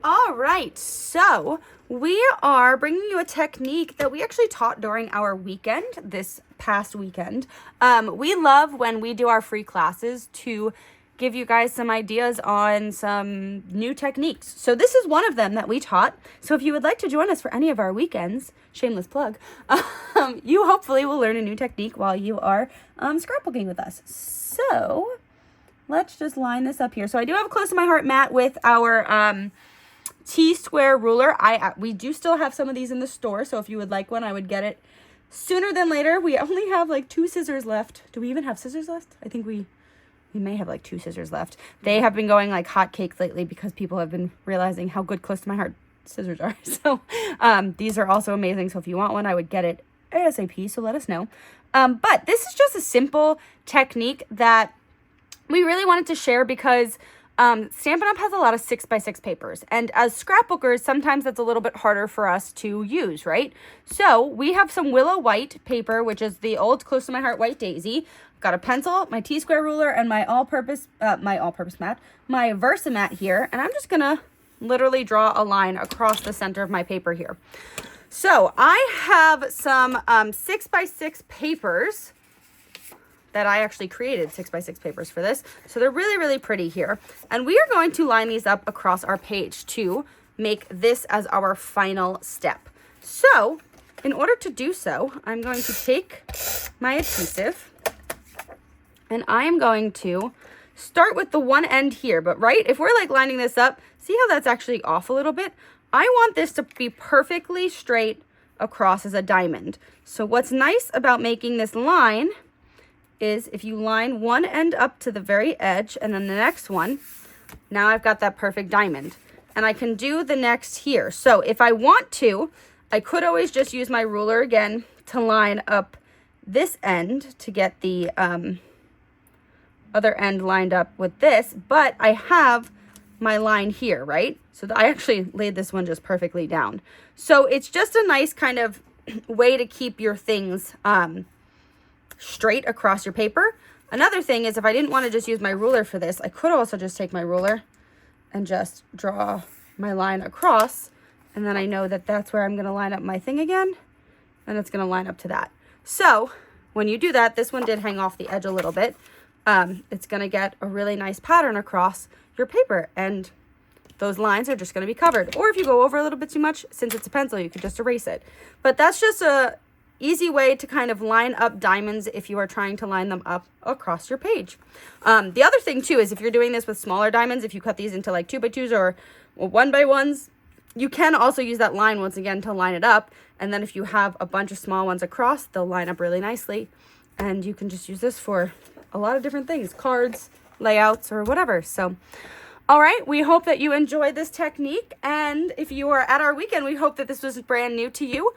All right, so we are bringing you a technique that we actually taught during our weekend, this past weekend. We love when we do our free classes to give you guys some ideas on some new techniques. So this is one of them that we taught. So if you would like to join us for any of our weekends, shameless plug, you hopefully will learn a new technique while you are scrapbooking with us. So let's just line this up here. So I do have a close to my heart mat with our T-square ruler. We do still have some of these in the store, so if you would like one, I would get it sooner than later. We only have like 2 scissors left. Do we even have scissors left? I think we may have like 2 scissors left. They have been going like hotcakes lately because people have been realizing how good close to my heart scissors are. So these are also amazing. So if you want one, I would get it ASAP. So let us know. But this is just a simple technique that we really wanted to share because Stampin' Up! Has a lot of 6x6 papers, and as scrapbookers, sometimes that's a little bit harder for us to use, right? So we have some Willow White paper, which is the old Close to My Heart White Daisy. I've got a pencil, my T-square ruler, and my all-purpose mat, my Versamat here, and I'm just gonna literally draw a line across the center of my paper here. So I have some 6x6 papers that I actually created 6x6 papers for this. So they're really, really pretty here. And we are going to line these up across our page to make this as our final step. So in order to do so, I'm going to take my adhesive and I am going to start with the one end here. But right, if we're like lining this up, see how that's actually off a little bit? I want this to be perfectly straight across as a diamond. So what's nice about making this line is if you line one end up to the very edge and then the next one, now I've got that perfect diamond. And I can do the next here. So if I want to, I could always just use my ruler again to line up this end to get the other end lined up with this, but I have my line here, right? So I actually laid this one just perfectly down. So it's just a nice kind of way to keep your things straight across your paper. Another thing is if I didn't want to just use my ruler for this, I could also just take my ruler and just draw my line across, and then I know that that's where I'm going to line up my thing again, and it's going to line up to that. So when you do that, this one did hang off the edge a little bit. It's going to get a really nice pattern across your paper, and those lines are just going to be covered. Or if you go over a little bit too much, since it's a pencil, you could just erase it. But that's just a easy way to kind of line up diamonds if you are trying to line them up across your page. The other thing too is if you're doing this with smaller diamonds, if you cut these into like 2x2s or 1x1s, you can also use that line once again to line it up. And then if you have a bunch of small ones across, they'll line up really nicely. And you can just use this for a lot of different things, cards, layouts, or whatever. So, all right, we hope that you enjoyed this technique. And if you are at our weekend, we hope that this was brand new to you.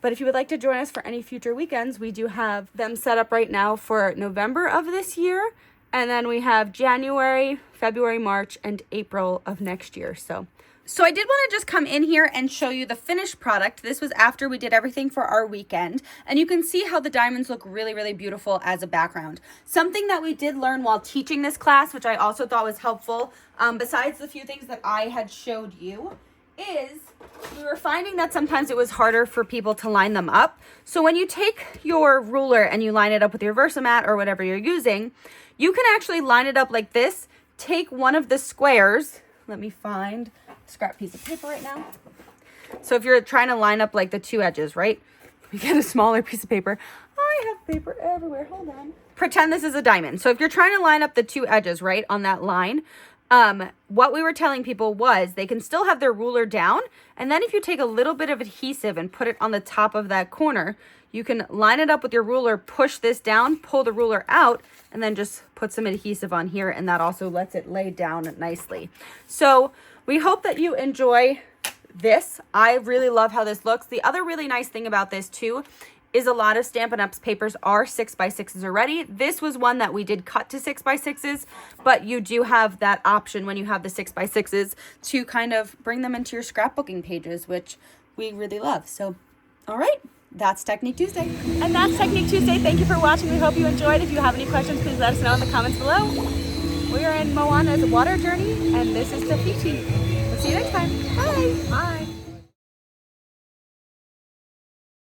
But if you would like to join us for any future weekends, we do have them set up right now for November of this year. And then we have January, February, March, and April of next year. So I did want to just come in here and show you the finished product. This was after we did everything for our weekend. And you can see how the diamonds look really, really beautiful as a background. Something that we did learn while teaching this class, which I also thought was helpful, besides the few things that I had showed you, is we were finding that sometimes it was harder for people to line them up. So when you take your ruler and you line it up with your Versamat or whatever you're using, you can actually line it up like this. Take one of the squares. Let me find a scrap piece of paper right now. So if you're trying to line up like the 2 edges, right? We get a smaller piece of paper. I have paper everywhere. Hold on. Pretend this is a diamond. So if you're trying to line up the 2 edges, right, on that line, what we were telling people was they can still have their ruler down, and then if you take a little bit of adhesive and put it on the top of that corner, you can line it up with your ruler, push this down, pull the ruler out, and then just put some adhesive on here, and that also lets it lay down nicely. So we hope that you enjoy this. I really love how this looks. The other really nice thing about this too is a lot of Stampin' Up's papers are 6x6s already. This was one that we did cut to 6x6s, but you do have that option when you have the 6x6s to kind of bring them into your scrapbooking pages, which we really love. So, all right, that's Technique Tuesday. And that's Technique Tuesday. Thank you for watching. We hope you enjoyed. If you have any questions, please let us know in the comments below. We are in Moana's water journey, and this is Te Fiti. See you next time. Bye.